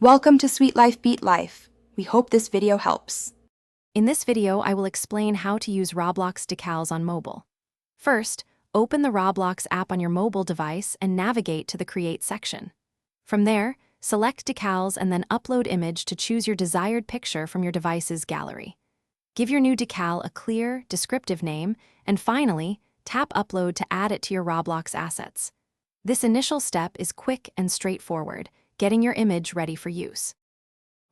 Welcome to Sweet Life Beat Life. We hope this video helps. In this video, I will explain how to use Roblox Decals on mobile. First, open the Roblox app on your mobile device and navigate to the Create section. From there, select Decals and then upload image to choose your desired picture from your device's gallery. Give your new decal a clear, descriptive name, and finally, tap Upload to add it to your Roblox assets. This initial step is quick and straightforward, getting your image ready for use.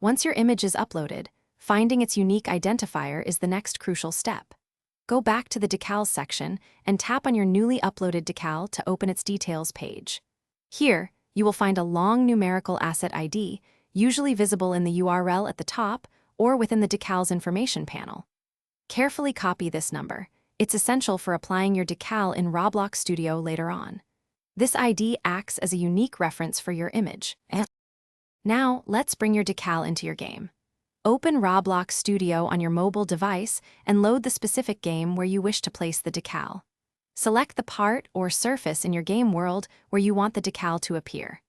Once your image is uploaded, finding its unique identifier is the next crucial step. Go back to the Decals section and tap on your newly uploaded decal to open its details page. Here, you will find a long numerical asset ID, usually visible in the URL at the top or within the decal's information panel. Carefully copy this number. It's essential for applying your decal in Roblox Studio later on. This ID acts as a unique reference for your image. Now, let's bring your decal into your game. Open Roblox Studio on your mobile device and load the specific game where you wish to place the decal. Select the part or surface in your game world where you want the decal to appear.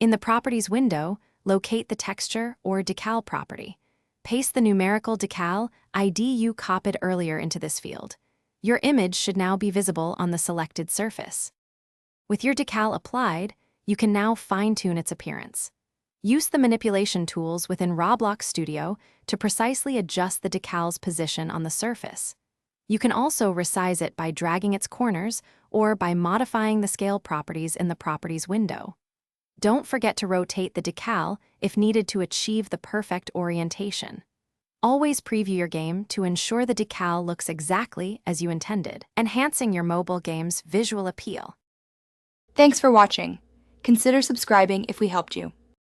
In the Properties window, locate the texture or decal property. Paste the numerical decal ID you copied earlier into this field. Your image should now be visible on the selected surface. With your decal applied, you can now fine-tune its appearance. Use the manipulation tools within Roblox Studio to precisely adjust the decal's position on the surface. You can also resize it by dragging its corners or by modifying the scale properties in the Properties window. Don't forget to rotate the decal if needed to achieve the perfect orientation. Always preview your game to ensure the decal looks exactly as you intended, enhancing your mobile game's visual appeal. Thanks for watching. Consider subscribing if we helped you.